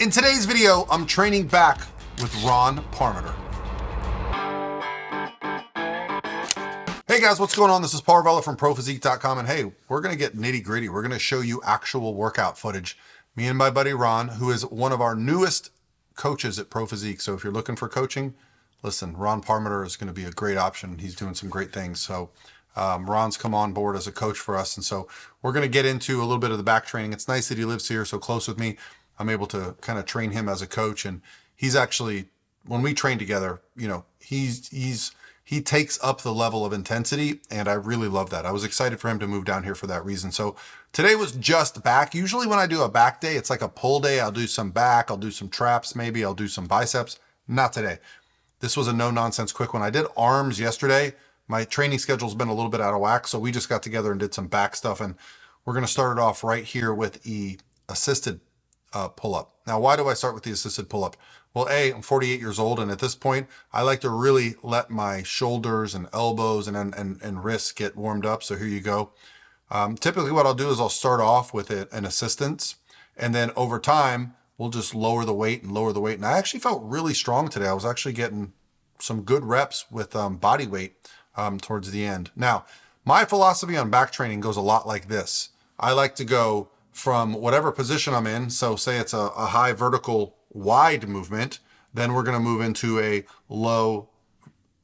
In today's video, I'm training back with Ron Parmeter. Hey guys, what's going on? This is Parvella from ProPhysique.com, and hey, we're gonna get nitty gritty. We're gonna show you actual workout footage. Me and my buddy Ron, who is one of our newest coaches at ProPhysique. So if you're looking for coaching, listen, Ron Parmeter is gonna be a great option. He's doing some great things. So Ron's come on board as a coach for us. And so we're gonna get into a little bit of the back training. It's nice that he lives here so close with me. I'm able to kind of train him as a coach. And he's actually, when we train together, you know, he takes up the level of intensity, and I really love that. I was excited for him to move down here for that reason. So today was just back. Usually when I do a back day, it's like a pull day. I'll do some back, I'll do some traps, maybe I'll do some biceps. Not today. This was a no-nonsense quick one. I did arms yesterday. My training schedule's been a little bit out of whack, so we just got together and did some back stuff, and we're gonna start it off right here with the assisted pull-up. Now, why do I start with the assisted pull-up? Well, I'm 48 years old, and at this point, I like to really let my shoulders and elbows and wrists get warmed up. So here you go. Typically what I'll do is I'll start off with an assistance, and then over time, we'll just lower the weight and lower the weight. And I actually felt really strong today. I was actually getting some good reps with body weight towards the end. Now, my philosophy on back training goes a lot like this. I like to go from whatever position I'm in. So say it's a high vertical wide movement, then we're going to move into a low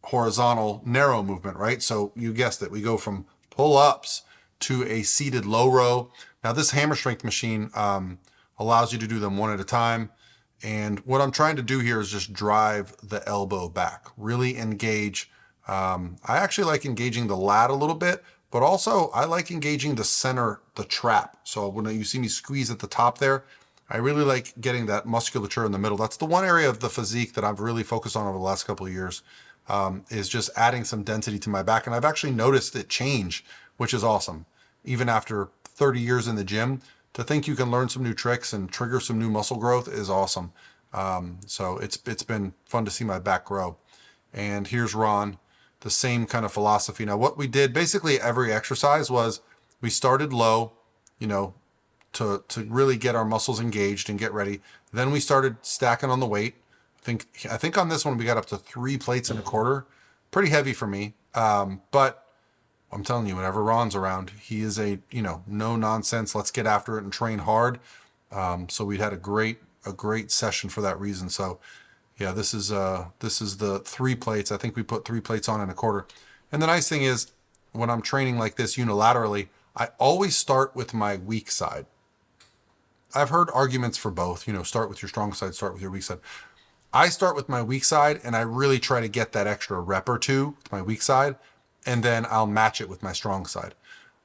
horizontal narrow movement, right? So you guessed it. We go from pull-ups to a seated low row. Now this hammer strength machine allows you to do them one at a time. And what I'm trying to do here is just drive the elbow back, really engage. I actually like engaging the lat a little bit, but also I like engaging the center, the trap. So when you see me squeeze at the top there, I really like getting that musculature in the middle. That's the one area of the physique that I've really focused on over the last couple of years, is just adding some density to my back. And I've actually noticed it change, which is awesome. Even after 30 years in the gym, to think you can learn some new tricks and trigger some new muscle growth is awesome. So it's been fun to see my back grow. And here's Ron, the same kind of philosophy. Now what we did, basically every exercise was we started low, you know, to really get our muscles engaged and get ready. Then we started stacking on the weight. I think on this one we got up to 3 plates and a quarter. Pretty heavy for me. But I'm telling you, whenever Ron's around, he is no nonsense. Let's get after it and train hard. So we had a great session for that reason. So yeah, this is the 3 plates. I think we put 3 plates on and a quarter. And the nice thing is when I'm training like this unilaterally, I always start with my weak side. I've heard arguments for both, start with your strong side, start with your weak side. I start with my weak side, and I really try to get that extra rep or two with my weak side, and then I'll match it with my strong side.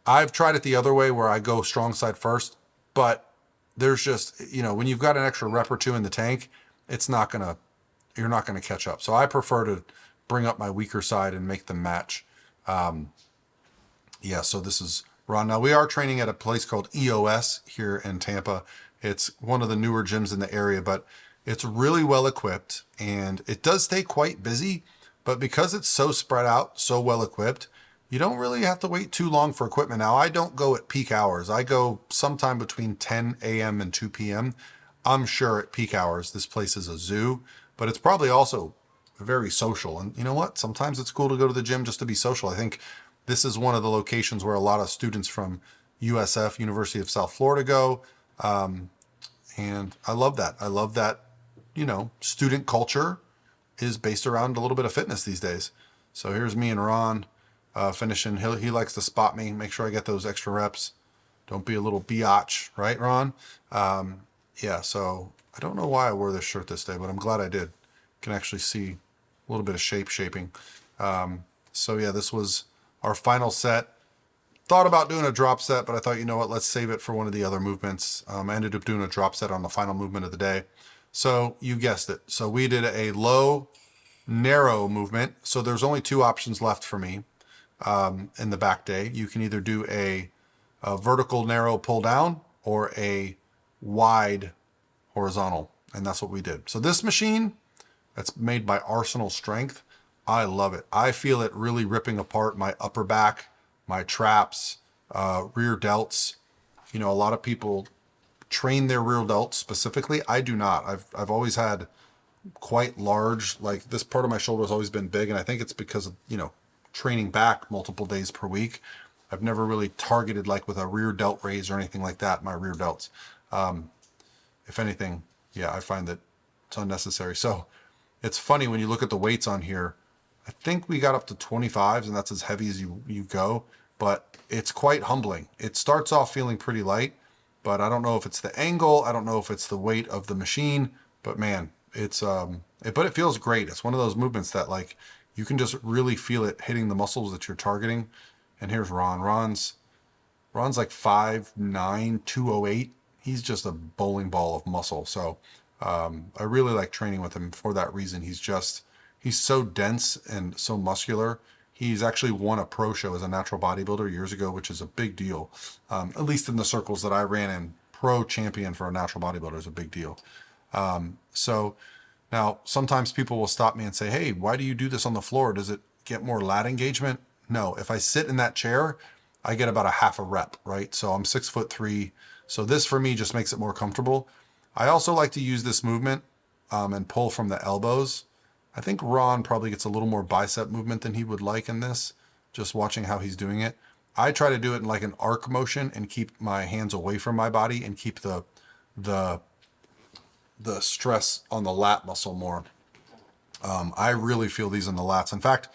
I've tried it the other way where I go strong side first, but there's just, when you've got an extra rep or two in the tank, you're not gonna catch up. So I prefer to bring up my weaker side and make them match. Yeah, so this is Ron. Now we are training at a place called EOS here in Tampa. It's one of the newer gyms in the area, but it's really well equipped, and it does stay quite busy, but because it's so spread out, so well equipped, you don't really have to wait too long for equipment. Now I don't go at peak hours. I go sometime between 10 a.m. and 2 p.m. I'm sure at peak hours, this place is a zoo, but it's probably also very social. And you know what? Sometimes it's cool to go to the gym just to be social. I think this is one of the locations where a lot of students from USF, University of South Florida, go. And I love that. I love that, student culture is based around a little bit of fitness these days. So here's me and Ron finishing. He likes to spot me, make sure I get those extra reps. Don't be a little biatch, right, Ron? Yeah, so I don't know why I wore this shirt this day, but I'm glad I did. Can actually see a little bit of shape shaping. So yeah, this was our final set. Thought about doing a drop set, but I thought, you know what, let's save it for one of the other movements. I ended up doing a drop set on the final movement of the day. So you guessed it. So we did a low, narrow movement. So there's only 2 options left for me in the back day. You can either do a vertical narrow pull down or a wide horizontal. And that's what we did. So this machine, that's made by Arsenal Strength. I love it. I feel it really ripping apart my upper back, my traps, rear delts. A lot of people train their rear delts specifically. I do not. I've always had quite large, like this part of my shoulder has always been big, and I think it's because of, you know, training back multiple days per week. I've never really targeted like with a rear delt raise or anything like that, my rear delts. If anything, yeah, I find that it's unnecessary. So it's funny when you look at the weights on here, I think we got up to 25s, and that's as heavy as you go, but it's quite humbling. It starts off feeling pretty light, but I don't know if it's the angle, I don't know if it's the weight of the machine, but man, it's but it feels great. It's one of those movements that like you can just really feel it hitting the muscles that you're targeting. And here's Ron. Ron's like 5'9", 208. He's just a bowling ball of muscle. So I really like training with him for that reason. He's so dense and so muscular. He's actually won a pro show as a natural bodybuilder years ago, which is a big deal. At least in the circles that I ran in, pro champion for a natural bodybuilder is a big deal. So now sometimes people will stop me and say, hey, why do you do this on the floor? Does it get more lat engagement? No, if I sit in that chair, I get about a half a rep, right? So I'm 6'3". So this for me just makes it more comfortable. I also like to use this movement and pull from the elbows. I think Ron probably gets a little more bicep movement than he would like in this, just watching how he's doing it. I try to do it in like an arc motion and keep my hands away from my body and keep the stress on the lat muscle more. I really feel these in the lats. In fact,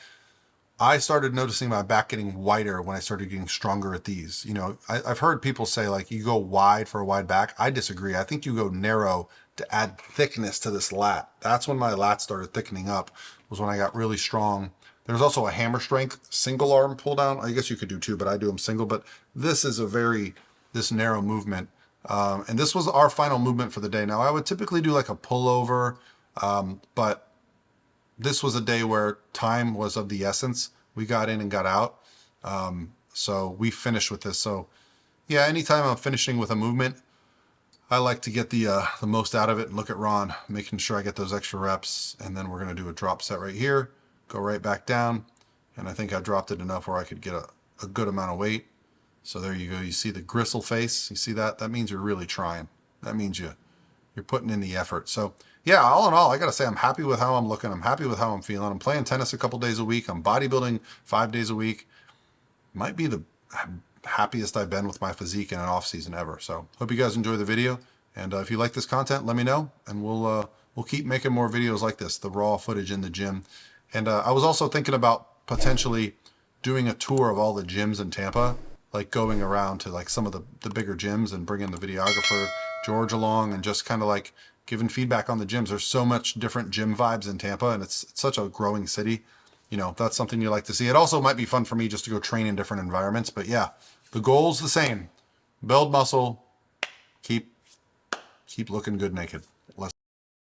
I started noticing my back getting wider when I started getting stronger at these. You know, I've heard people say like you go wide for a wide back. I disagree. I think you go narrow to add thickness to this lat. That's when my lats started thickening up, was when I got really strong. There's also a hammer strength single arm pull down. I guess you could do two, but I do them single. But this is this narrow movement. And this was our final movement for the day. Now I would typically do like a pullover, but this was a day where time was of the essence. We got in and got out. So we finished with this. So yeah, anytime I'm finishing with a movement, I like to get the most out of it and look at Ron, making sure I get those extra reps. And then we're going to do a drop set right here, go right back down. And I think I dropped it enough where I could get a good amount of weight. So there you go. You see the gristle face. You see that? That means you're really trying. That means you're putting in the effort. So yeah, all in all, I got to say I'm happy with how I'm looking. I'm happy with how I'm feeling. I'm playing tennis a couple days a week. I'm bodybuilding 5 days a week. Might be the happiest I've been with my physique in an off season ever. So hope you guys enjoy the video. And if you like this content, let me know, and we'll keep making more videos like this, the raw footage in the gym. And I was also thinking about potentially doing a tour of all the gyms in Tampa, like going around to like some of the bigger gyms and bringing the videographer George along and just kind of like giving feedback on the gyms. There's so much different gym vibes in Tampa, and it's such a growing city. You know, if that's something you like to see. It also might be fun for me just to go train in different environments. But yeah, the goal's the same. Build muscle, keep looking good naked.